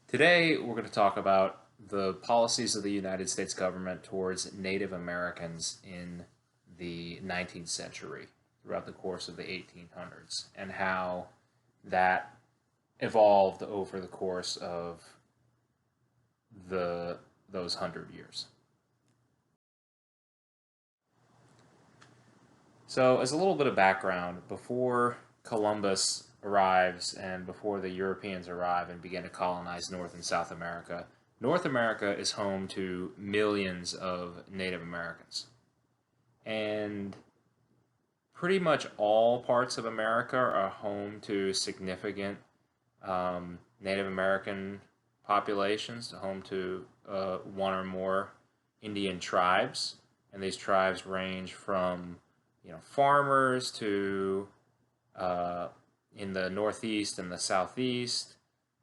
Today, we're going to talk about the policies of the United States government towards Native Americans in the 19th century throughout the course of the 1800s and how that evolved over the course of those 100 years. So, as a little bit of background, before Columbus arrives and before the Europeans arrive and begin to colonize North and South America, North America is home to millions of Native Americans. And pretty much all parts of America are home to significant Native American populations, home to one or more Indian tribes. And these tribes range from farmers to uh, in the Northeast and the Southeast,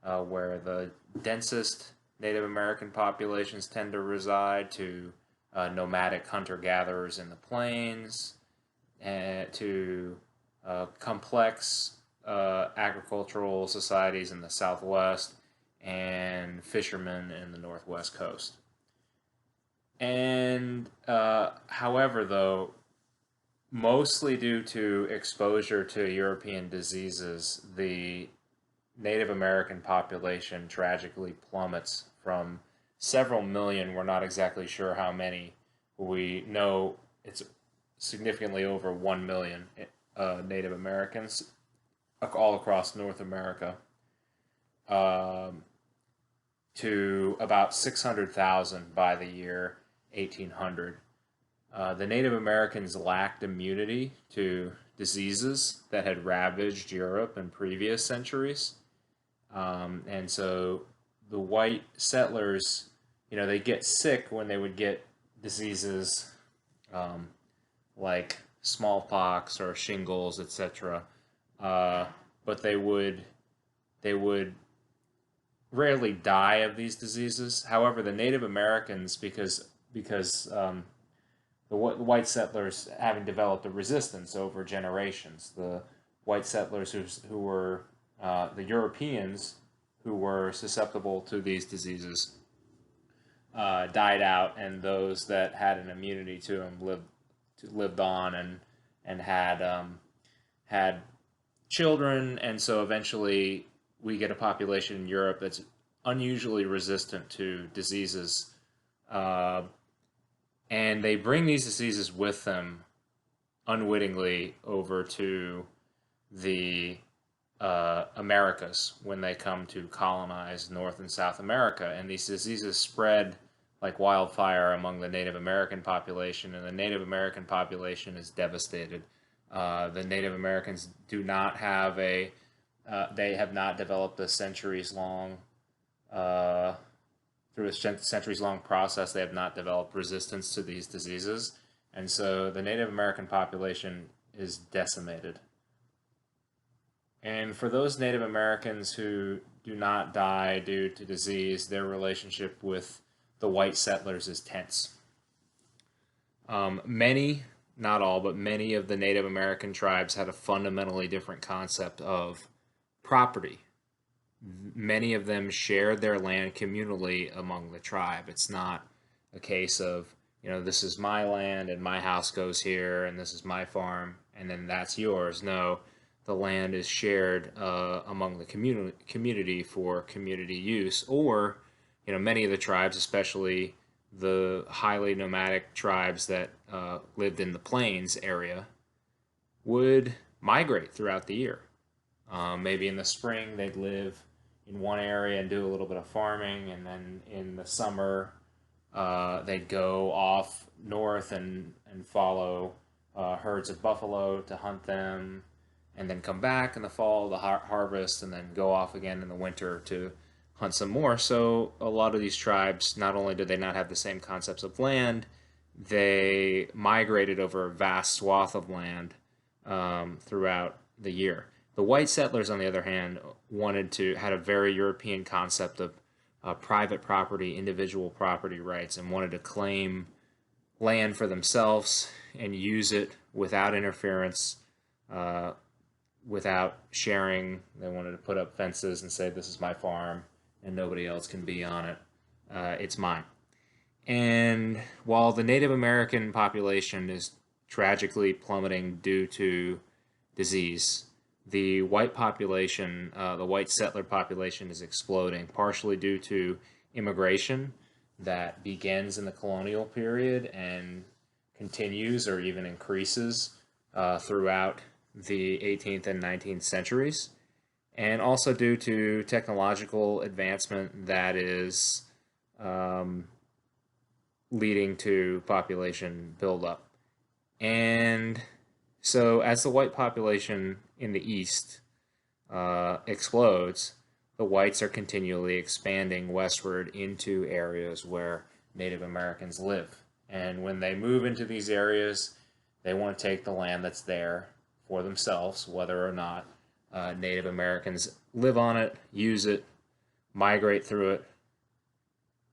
where the densest Native American populations tend to reside, to nomadic hunter gatherers in the plains, and to complex agricultural societies in the Southwest and fishermen in the Northwest coast. And however, though, mostly due to exposure to European diseases, the Native American population tragically plummets from several million. We're not exactly sure how many. We know it's significantly over 1 million Native Americans all across North America, um, to about 600,000 by the year 1800. The Native Americans lacked immunity to diseases that had ravaged Europe in previous centuries. And so the white settlers, they get sick when they would get diseases um, like smallpox or shingles, etc. Uh, but they would rarely die of these diseases. However, the Native Americans, because the white settlers having developed a resistance over generations. The white settlers who were the Europeans who were susceptible to these diseases died out, and those that had an immunity to them lived on and had children, and so eventually we get a population in Europe that's unusually resistant to diseases, uh, and they bring these diseases with them unwittingly over to the Americas when they come to colonize North and South America. And these diseases spread like wildfire among the Native American population, and the Native American population is devastated. The Native Americans do not have they have not developed a uh, through a centuries long process, they have not developed resistance to these diseases. And so the Native American population is decimated. And for those Native Americans who do not die due to disease, their relationship with the white settlers is tense. Many, not all, but many of the Native American tribes had a fundamentally different concept of property. Many of them shared their land communally among the tribe. It's not a case of, this is my land and my house goes here and this is my farm and then that's yours. No, the land is shared among the community for community use. Or, many of the tribes, especially the highly nomadic tribes that lived in the plains area, would migrate throughout the year. Maybe in the spring they'd live in one area and do a little bit of farming, and then in the summer they'd go off north and follow herds of buffalo to hunt them, and then come back in the fall, the harvest, and then go off again in the winter to hunt some more. So a lot of these tribes, not only did they not have the same concepts of land, they migrated over a vast swath of land throughout the year. The white settlers, on the other hand, had a very European concept of private property, individual property rights, and wanted to claim land for themselves and use it without interference, without sharing. They wanted to put up fences and say, "This is my farm," and nobody else can be on it. It's mine. And while the Native American population is tragically plummeting due to disease, the white population, the white settler population, is exploding, partially due to immigration that begins in the colonial period and continues or even increases throughout the 18th and 19th centuries, and also due to technological advancement that is um, leading to population buildup. And so, as the white population in the East explodes, the whites are continually expanding westward into areas where Native Americans live. And when they move into these areas, they want to take the land that's there for themselves, whether or not Native Americans live on it, use it, migrate through it,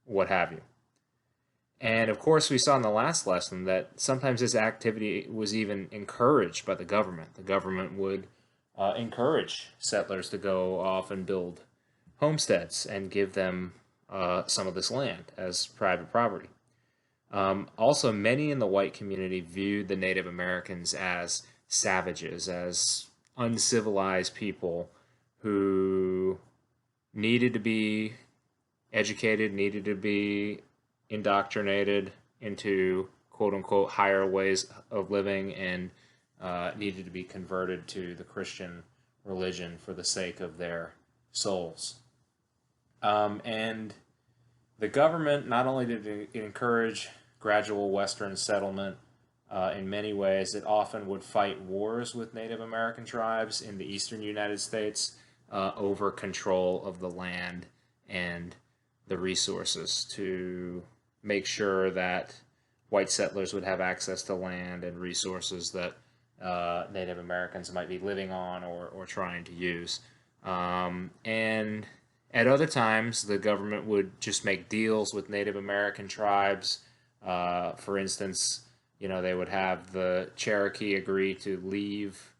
what have you. And of course, we saw in the last lesson that sometimes this activity was even encouraged by the government. The government would encourage settlers to go off and build homesteads and give them some of this land as private property. Also, many in the white community viewed the Native Americans as savages, as uncivilized people who needed to be educated, needed to be indoctrinated into quote unquote higher ways of living, and needed to be converted to the Christian religion for the sake of their souls. And the government not only did it encourage gradual Western settlement in many ways, it often would fight wars with Native American tribes in the eastern United States over control of the land and the resources to make sure that white settlers would have access to land and resources that Native Americans might be living on or trying to use. And at other times, the government would just make deals with Native American tribes. For instance, they would have the Cherokee agree to leave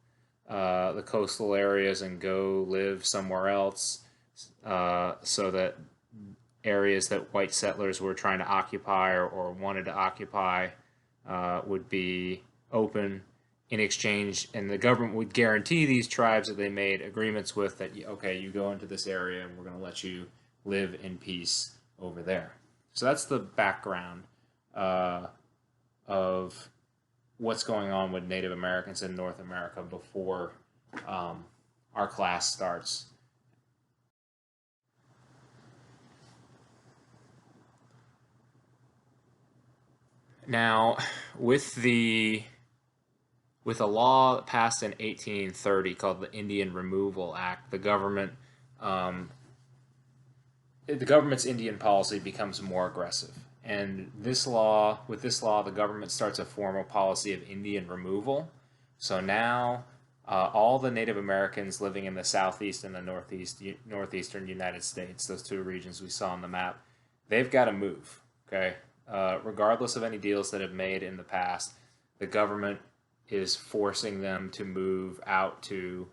the coastal areas and go live somewhere else, so that areas that white settlers were trying to occupy or wanted to occupy would be open in exchange, and the government would guarantee these tribes that they made agreements with that, okay, you go into this area and we're going to let you live in peace over there. So that's the background of what's going on with Native Americans in North America before our class starts. Now, with a law passed in 1830 called the Indian Removal Act, the government's Indian policy becomes more aggressive. And with this law, the government starts a formal policy of Indian removal. So now, all the Native Americans living in the southeast and the northeastern United States, those two regions we saw on the map, they've got to move. Okay, regardless of any deals that have made in the past, the government is forcing them to move out to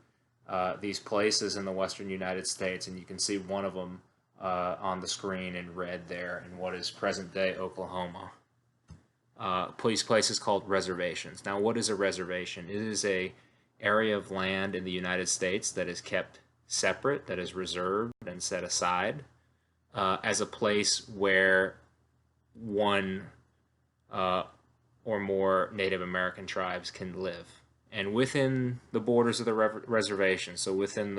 these places in the western United States, and you can see one of them on the screen in red there in what is present-day Oklahoma. These places called reservations. Now, what is a reservation? It is a area of land in the United States that is kept separate, that is reserved and set aside as a place where one or more Native American tribes can live. And within the borders of the reservation, so within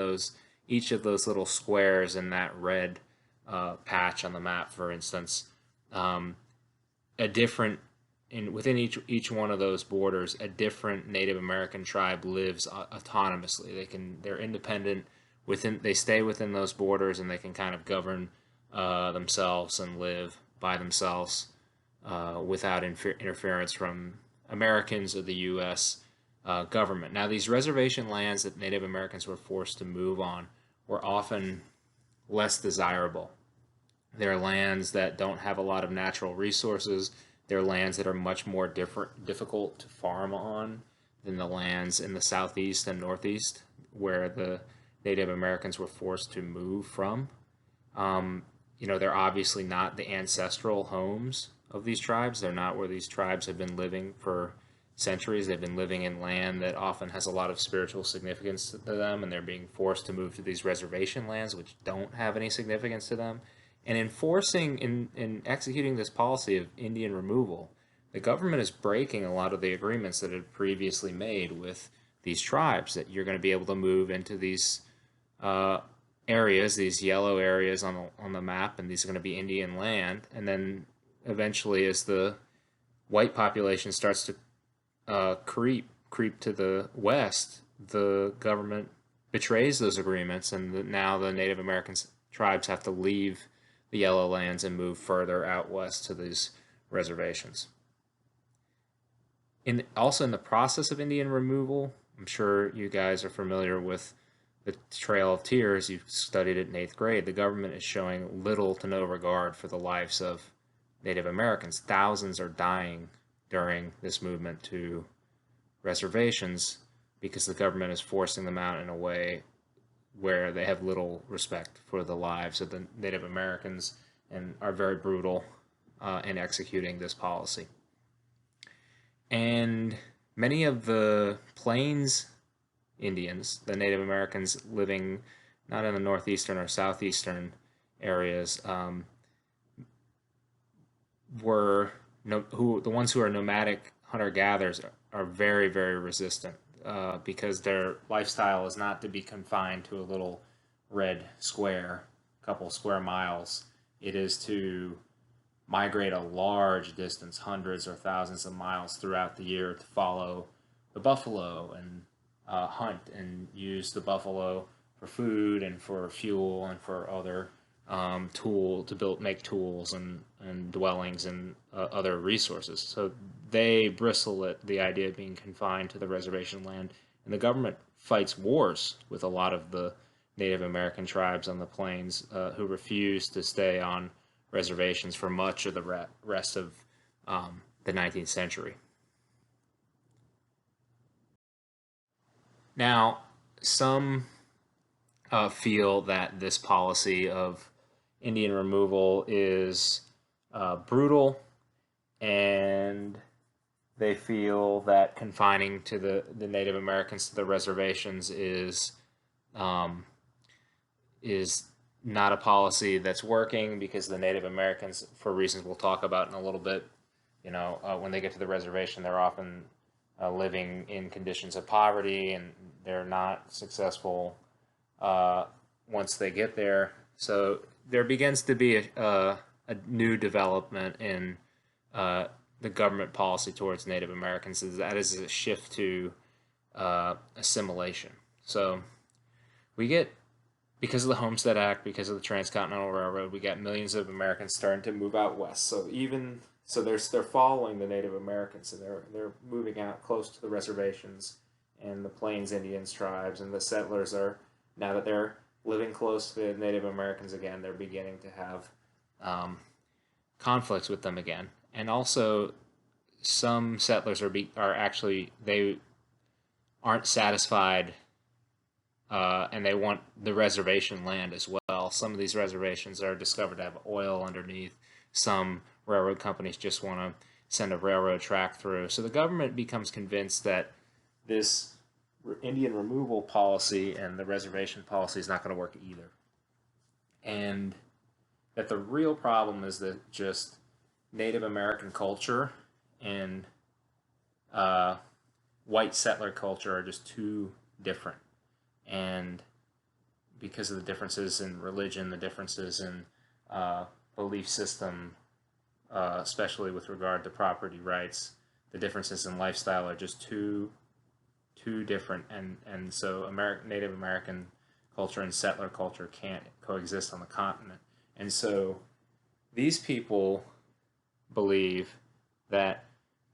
each of those little squares in that red patch on the map, for instance, within each one of those borders, a different Native American tribe lives autonomously. They're independent they stay within those borders, and they can kind of govern themselves and live by themselves without interference from Americans or the U.S. Government. Now, these reservation lands that Native Americans were forced to move on were often less desirable. They're lands that don't have a lot of natural resources. They're lands that are much more difficult to farm on than the lands in the southeast and northeast where the Native Americans were forced to move from. They're obviously not the ancestral homes of these tribes. They're not where these tribes have been living for centuries. They've been living in land that often has a lot of spiritual significance to them, and they're being forced to move to these reservation lands which don't have any significance to them. And in executing this policy of Indian removal, the government is breaking a lot of the agreements that it had previously made with these tribes, that you're going to be able to move into these uh, areas, these yellow areas on the map, and these are going to be Indian land. And then eventually, as the white population starts to creep to the west, the government betrays those agreements, and now the Native American tribes have to leave the yellow lands and move further out west to these reservations. Also in the process of Indian removal, I'm sure you guys are familiar with the Trail of Tears. You've studied it in 8th grade. The government is showing little to no regard for the lives of Native Americans. Thousands are dying during this movement to reservations because the government is forcing them out in a way where they have little respect for the lives of the Native Americans and are very brutal in executing this policy. And many of the Plains Indians, the Native Americans living not in the northeastern or southeastern areas, the ones who are nomadic hunter gatherers are very, very resistant because their lifestyle is not to be confined to a little red square, a couple square miles. It is to migrate a large distance, hundreds or thousands of miles throughout the year, to follow the buffalo and hunt and use the buffalo for food and for fuel and for other make tools and dwellings and other resources. So they bristle at the idea of being confined to the reservation land, and the government fights wars with a lot of the Native American tribes on the plains who refuse to stay on reservations for much of the rest of the 19th century. Now, some feel that this policy of Indian removal is brutal, and they feel that confining to the Native Americans to the reservations is not a policy that's working, because the Native Americans, for reasons we'll talk about in a little bit, when they get to the reservation, they're often living in conditions of poverty, and they're not successful once they get there. So there begins to be a new development in the government policy towards Native Americans. That is a shift to assimilation. So we get, because of the Homestead Act, because of the Transcontinental Railroad, we got millions of Americans starting to move out west. So they're following the Native Americans, and they're moving out close to the reservations, and the Plains Indians tribes and the settlers are, now that they're living close to the Native Americans again, they're beginning to have conflicts with them again. And also, some settlers are actually, they aren't satisfied, and they want the reservation land as well. Some of these reservations are discovered to have oil underneath. Some railroad companies just want to send a railroad track through. So the government becomes convinced that this Indian removal policy and the reservation policy is not going to work either. And that the real problem is that just Native American culture and white settler culture are just too different. And because of the differences in religion, the differences in belief system, especially with regard to property rights, the differences in lifestyle are just too different, and so Native American culture and settler culture can't coexist on the continent. And so these people believe that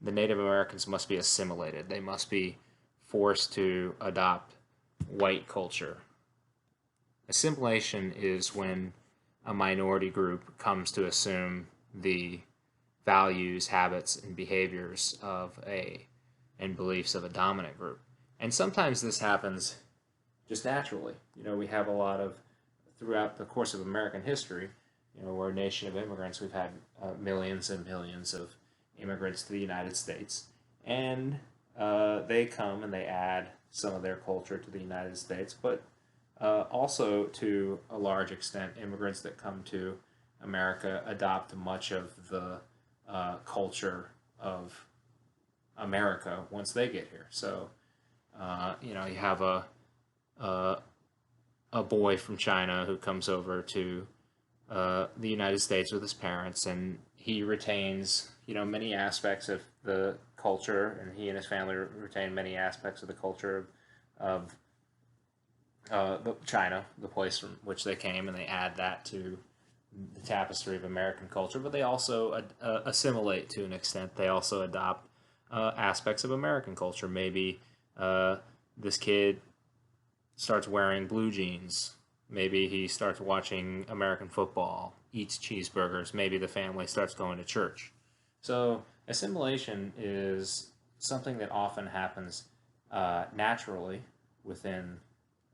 the Native Americans must be assimilated. They must be forced to adopt white culture. Assimilation is when a minority group comes to assume the values, habits, and behaviors and beliefs of a dominant group. And sometimes this happens just naturally. We have a lot of throughout the course of American history, we're a nation of immigrants. We've had millions and millions of immigrants to the United States, and they come and they add some of their culture to the United States, but also to a large extent, immigrants that come to America adopt much of the culture of America once they get here. So, you have a a boy from China who comes over to the United States with his parents, and he retains, many aspects of the culture, and he and his family retain many aspects of the culture of China, the place from which they came, and they add that to the tapestry of American culture. But they also assimilate to an extent. They also adopt aspects of American culture. Maybe this kid starts wearing blue jeans. Maybe he starts watching American football, eats cheeseburgers. Maybe the family starts going to church. So assimilation is something that often happens naturally within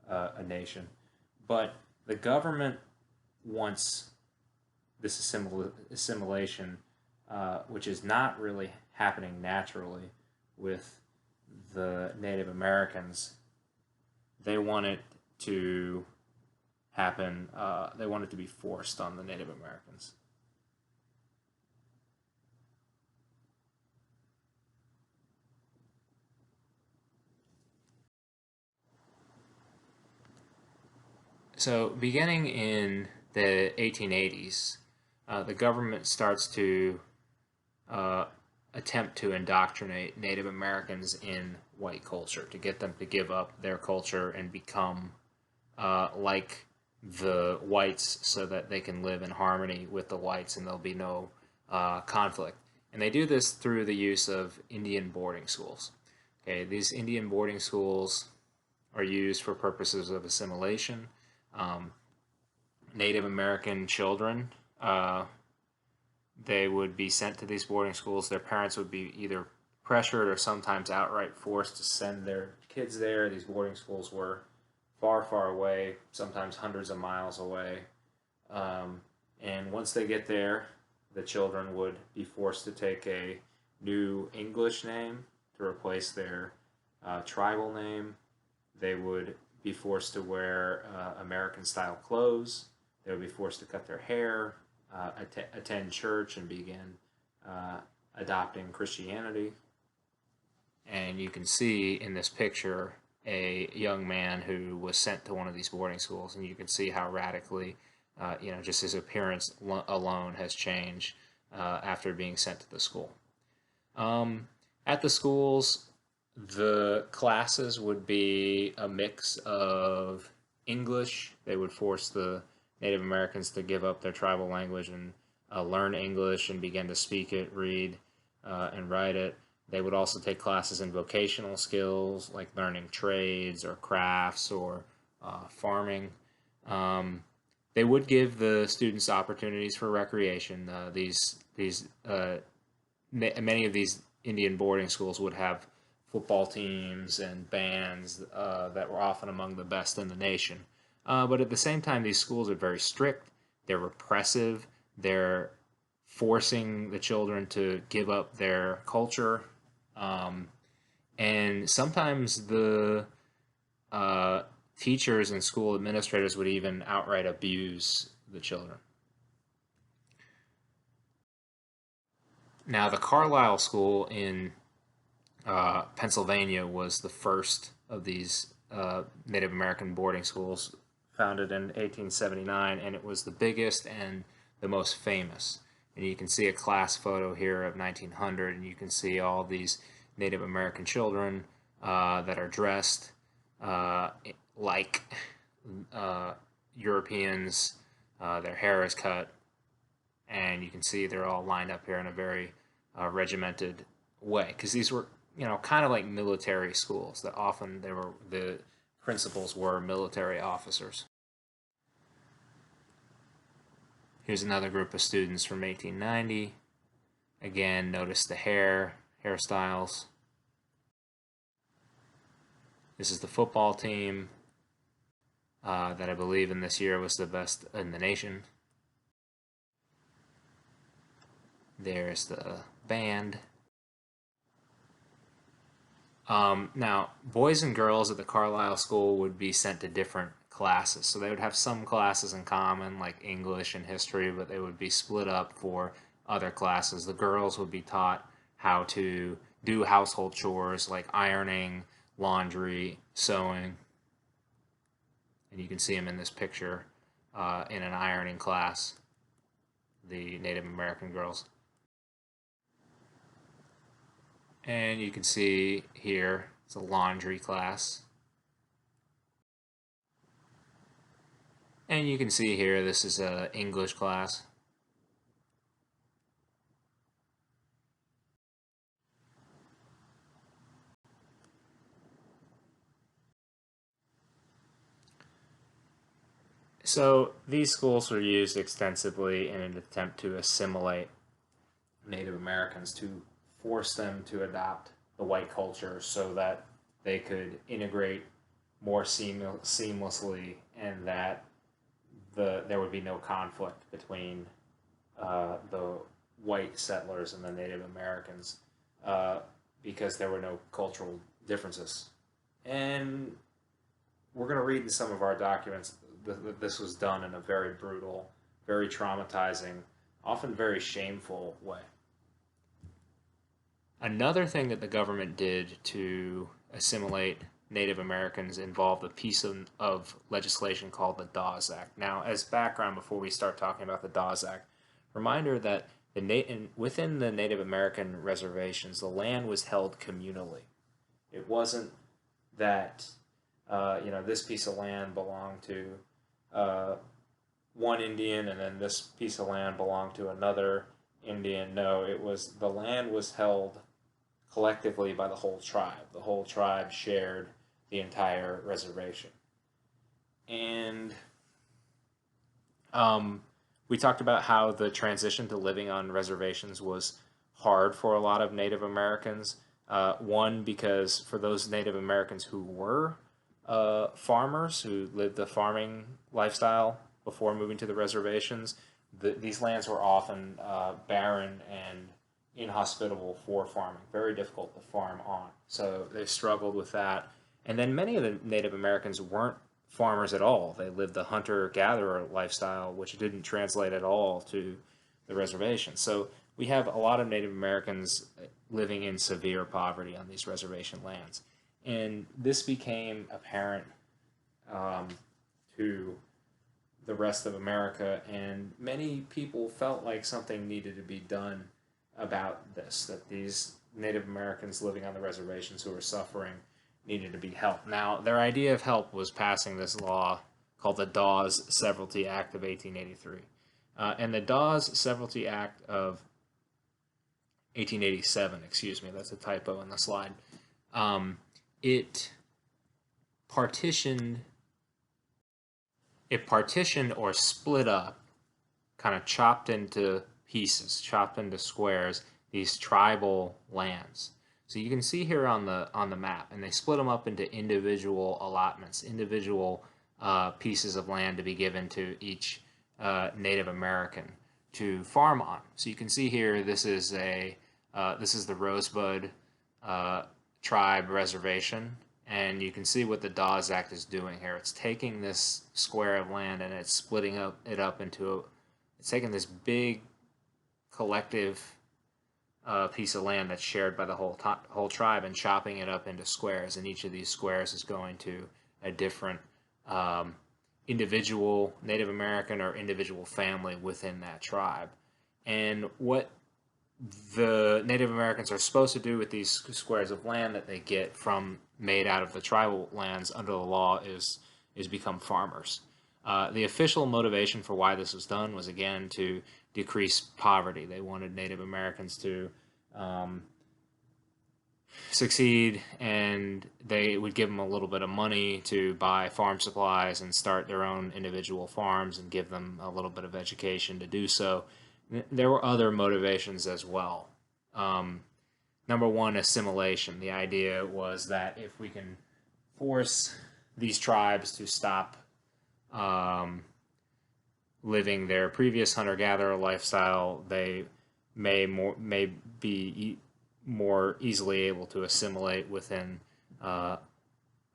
a nation, but the government wants this assimilation, which is not really happening naturally with the Native Americans. They want it to happen. They want it to be forced on the Native Americans. So, beginning in the 1880s, the government starts to uh, attempt to indoctrinate Native Americans in white culture, to get them to give up their culture and become like the whites so that they can live in harmony with the whites and there'll be no conflict. And they do this through the use of Indian boarding schools. Okay, these Indian boarding schools are used for purposes of assimilation. Um, Native American children, they would be sent to these boarding schools. Their parents would be either pressured or sometimes outright forced to send their kids there. These boarding schools were far, far away, sometimes hundreds of miles away. And once they get there, the children would be forced to take a new English name to replace their tribal name. They would be forced to wear American style clothes. They would be forced to cut their hair, attend church, and begin adopting Christianity. And you can see in this picture a young man who was sent to one of these boarding schools, and you can see how radically, just his appearance alone has changed after being sent to the school. At the schools, the classes would be a mix of English. They would force the Native Americans to give up their tribal language and learn English and begin to speak it, read, and write it. They would also take classes in vocational skills, like learning trades or crafts or farming. They would give the students opportunities for recreation. Many of these Indian boarding schools would have football teams and bands that were often among the best in the nation. But at the same time, these schools are very strict. They're repressive. They're forcing the children to give up their culture. And sometimes the teachers and school administrators would even outright abuse the children. Now, the Carlisle School in Pennsylvania was the first of these Native American boarding schools, founded in 1879, and it was the biggest and the most famous. And you can see a class photo here of 1900, and you can see all these Native American children that are dressed like Europeans. Their hair is cut, and you can see they're all lined up here in a very regimented way, because these were, kind of like military schools. That often the principals were military officers. Here's another group of students from 1890. Again, notice the hairstyles. This is the football team. that I believe in this year was the best in the nation. There's the band. Now, boys and girls at the Carlisle School would be sent to different classes. So they would have some classes in common, like English and history, but they would be split up for other classes. The girls would be taught how to do household chores like ironing, laundry, sewing. And you can see them in this picture in an ironing class, the Native American girls. And you can see here, it's a laundry class. And you can see here, this is an English class. So these schools were used extensively in an attempt to assimilate Native Americans, to force them to adopt the white culture so that they could integrate more seamlessly, and that there would be no conflict between the white settlers and the Native Americans, because there were no cultural differences. And we're going to read in some of our documents that this was done in a very brutal, very traumatizing, often very shameful way. Another thing that the government did to assimilate Native Americans involved a piece of legislation called the Dawes Act. Now, as background, before we start talking about the Dawes Act, reminder that within the Native American reservations, the land was held communally. It wasn't that this piece of land belonged to one Indian and then this piece of land belonged to another Indian. No, the land was held collectively by the whole tribe. The whole tribe shared the entire reservation. And we talked about how the transition to living on reservations was hard for a lot of Native Americans. One, because for those Native Americans who were farmers, who lived the farming lifestyle before moving to the reservations, these lands were often barren and inhospitable for farming, very difficult to farm on. So they struggled with that. And then many of the Native Americans weren't farmers at all. They lived the hunter-gatherer lifestyle, which didn't translate at all to the reservation. So we have a lot of Native Americans living in severe poverty on these reservation lands. And this became apparent to the rest of America, and many people felt like something needed to be done about this, that these Native Americans living on the reservations who were suffering needed to be helped. Now, their idea of help was passing this law called the Dawes Severalty Act of 1883. And the Dawes Severalty Act of 1887, excuse me, that's a typo in the slide. It partitioned or split up, kind of chopped into pieces, chopped into squares, these tribal lands. So you can see here on the map, and they split them up into individual allotments, individual pieces of land to be given to each Native American to farm on. So you can see here, this is the Rosebud tribe reservation, and you can see what the Dawes Act is doing here. It's taking this square of land and it's splitting it up into it's taking this big collective piece of land that's shared by the whole tribe and chopping it up into squares, and each of these squares is going to a different individual Native American or individual family within that tribe. And what the Native Americans are supposed to do with these squares of land that they get from made out of the tribal lands under the law is become farmers. The official motivation for why this was done was, again, to decrease poverty. They wanted Native Americans to succeed, and they would give them a little bit of money to buy farm supplies and start their own individual farms, and give them a little bit of education to do so. There were other motivations as well. Number one, assimilation. The idea was that if we can force these tribes to stop living their previous hunter-gatherer lifestyle, they may be more easily able to assimilate within uh,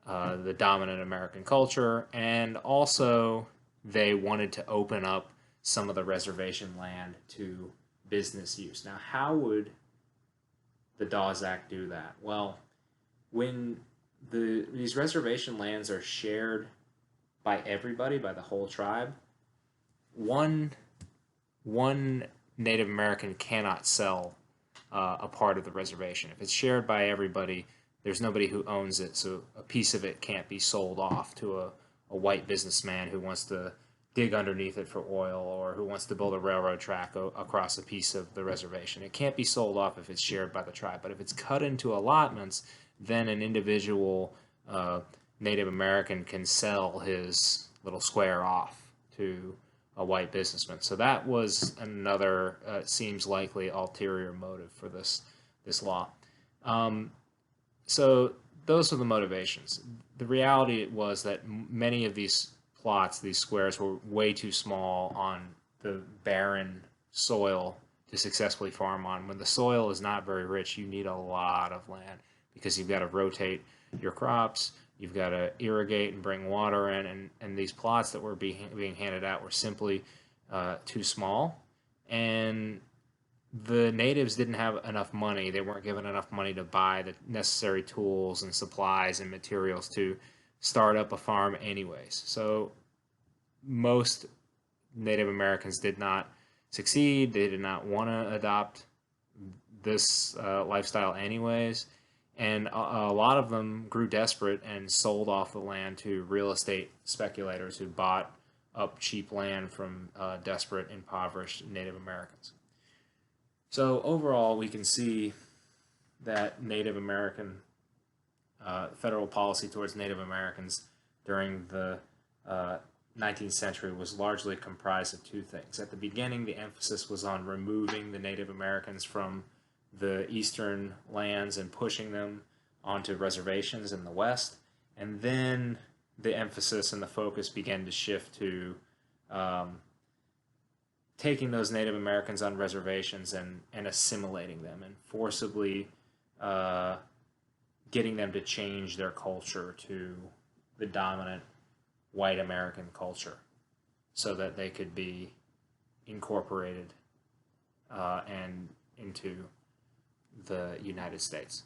the dominant American culture, and also they wanted to open up some of the reservation land to business use. Now, how would the Dawes Act do that? Well, when these reservation lands are shared by everybody, by the whole tribe, one one Native American cannot sell a part of the reservation. If it's shared by everybody, there's nobody who owns it, so a piece of it can't be sold off to a white businessman who wants to dig underneath it for oil or who wants to build a railroad track across a piece of the reservation. It can't be sold off if it's shared by the tribe, but if it's cut into allotments, then an individual Native American can sell his little square off to a white businessman. So that was another seems likely ulterior motive for this law. Um, so those were the motivations. The reality was that many of these plots, these squares, were way too small on the barren soil to successfully farm on. When the soil is not very rich, you need a lot of land because you've got to rotate your crops, you've got to irrigate and bring water in, and these plots that were being handed out were simply too small, and the natives didn't have enough money. They weren't given enough money to buy the necessary tools and supplies and materials to start up a farm anyways. So most Native Americans did not succeed. They did not want to adopt this lifestyle anyways. And a lot of them grew desperate and sold off the land to real estate speculators who bought up cheap land from desperate, impoverished Native Americans. So overall, we can see that Native American federal policy towards Native Americans during the 19th century was largely comprised of two things. At the beginning, the emphasis was on removing the Native Americans from the eastern lands and pushing them onto reservations in the west. And then the emphasis and the focus began to shift to taking those Native Americans on reservations and assimilating them and forcibly getting them to change their culture to the dominant white American culture so that they could be incorporated and into the United States.